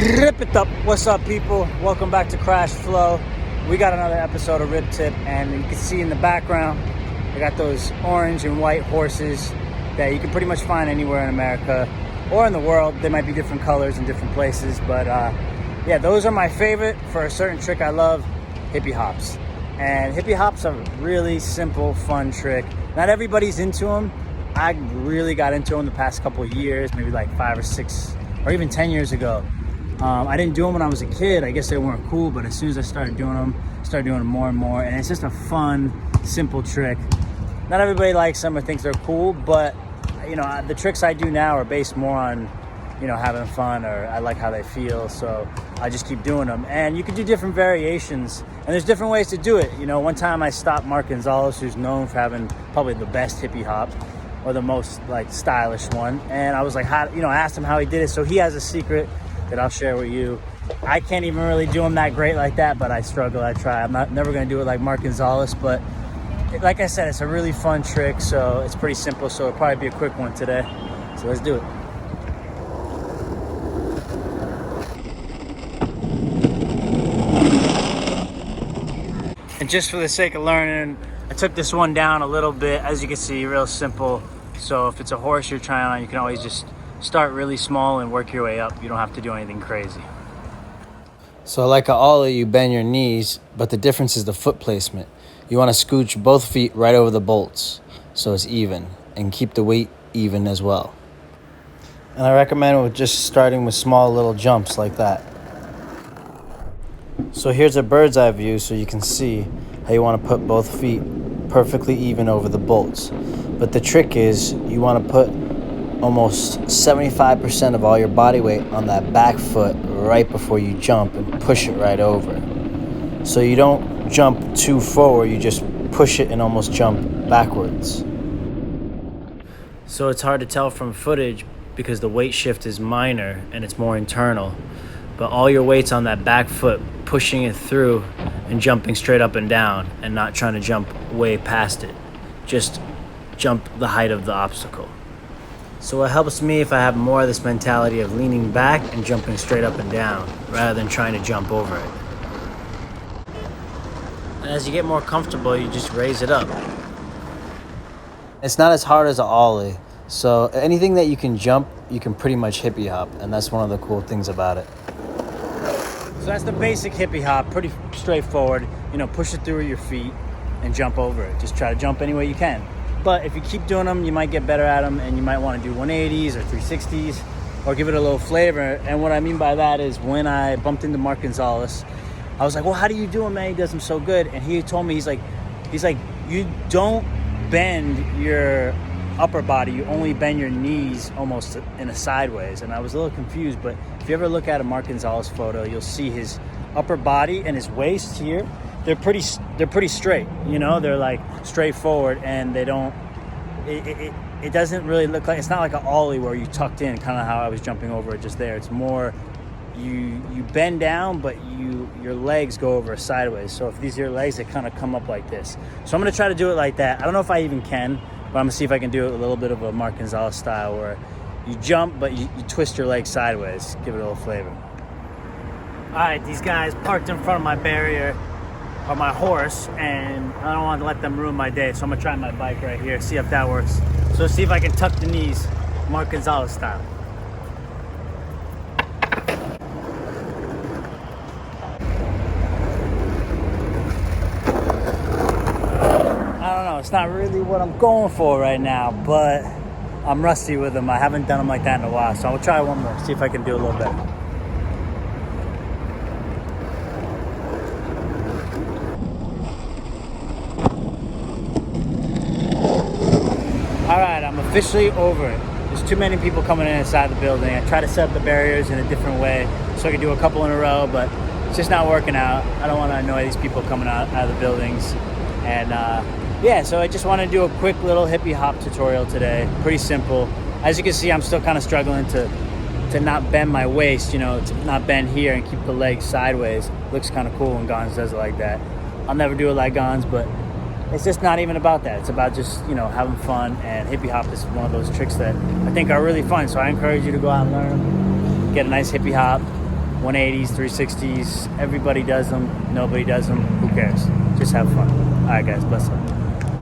Rip it up. What's up, people? Welcome back to Crash Flow. We got another episode of Rip Tip, and you can see in the background I got those orange and white horses that you can pretty much find anywhere in America or in the world. They might be different colors in different places, but yeah, those are my favorite for a certain trick I love, hippie hops. And hippie hops are a really simple, fun trick. Not everybody's into them. I really got into them the past couple of years, maybe like 5 or 6 or even 10 years ago. I didn't do them when I was a kid. I guess they weren't cool, but as soon as I started doing them more and more. And it's just a fun, simple trick. Not everybody likes them or thinks they're cool, but you know, the tricks I do now are based more on, you know, having fun, or I like how they feel, so I just keep doing them. And you can do different variations, and there's different ways to do it. You know, one time I stopped Mark Gonzalez, who's known for having probably the best hippie hop, or the most like stylish one, and I was like, how, you know, I asked him how he did it. So he has a secret that I'll share with you. I can't even really do them that great like that, but I struggle, I try. I'm never gonna do it like Mark Gonzalez, but like I said, it's a really fun trick, so it's pretty simple, so it'll probably be a quick one today. So let's do it. And just for the sake of learning, I took this one down a little bit. As you can see, real simple. So if it's a horse you're trying on, you can always just start really small and work your way up. You don't have to do anything crazy. So like a ollie, you bend your knees, but the difference is the foot placement. You want to scooch both feet right over the bolts so it's even, and keep the weight even as well. And I recommend with just starting with small little jumps like that. So here's a bird's eye view so you can see how you want to put both feet perfectly even over the bolts. But the trick is you want to put almost 75% of all your body weight on that back foot right before you jump and push it right over. So you don't jump too forward, you just push it and almost jump backwards. So it's hard to tell from footage because the weight shift is minor and it's more internal. But all your weight's on that back foot, pushing it through and jumping straight up and down and not trying to jump way past it. Just jump the height of the obstacle. So it helps me if I have more of this mentality of leaning back and jumping straight up and down rather than trying to jump over it. And as you get more comfortable, you just raise it up. It's not as hard as an ollie, so anything that you can jump, you can pretty much hippie hop, and that's one of the cool things about it. So that's the basic hippie hop, pretty straightforward. You know, push it through with your feet and jump over it. Just try to jump any way you can. But if you keep doing them, you might get better at them, and you might want to do 180s or 360s or give it a little flavor. And what I mean by that is when I bumped into Mark Gonzalez, I was like, well, how do you do them, man? He does them so good. And he told me, he's like, you don't bend your upper body, you only bend your knees almost in a sideways. And I was a little confused, but if you ever look at a Mark Gonzalez photo, you'll see his upper body and his waist here. They're pretty straight, you know, they're like straightforward, and they don't, it doesn't really look like, it's not like an ollie where you tucked in, kind of how I was jumping over it just there. It's more, you bend down, but your legs go over sideways. So if these are your legs, they kind of come up like this. So I'm going to try to do it like that. I don't know if I even can, but I'm going to see if I can do it a little bit of a Mark Gonzalez style where you jump, but you twist your legs sideways, give it a little flavor. All right, these guys parked in front of my barrier, or my horse, and I don't want to let them ruin my day, so I'm gonna try my bike right here, see if that works. So see if I can tuck the knees, Mark Gonzalez style. I don't know, it's not really what I'm going for right now, but I'm rusty with them. I haven't done them like that in a while, so I'll try one more, see if I can do a little better. All right, I'm officially over it. There's too many people coming in inside the building. I try to set up the barriers in a different way so I can do a couple in a row, but it's just not working out. I don't want to annoy these people coming out of the buildings. And yeah, so I just want to do a quick little hippie hop tutorial today. Pretty simple. As you can see, I'm still kind of struggling to not bend my waist, you know, to not bend here and keep the legs sideways. Looks kind of cool when Gons does it like that. I'll never do it like Gons, but it's just not even about that. It's about just, you know, having fun, and hippie hop is one of those tricks that I think are really fun. So I encourage you to go out and learn them, get a nice hippie hop, 180s, 360s. Everybody does them. Nobody does them. Who cares? Just have fun. All right, guys. Bless up.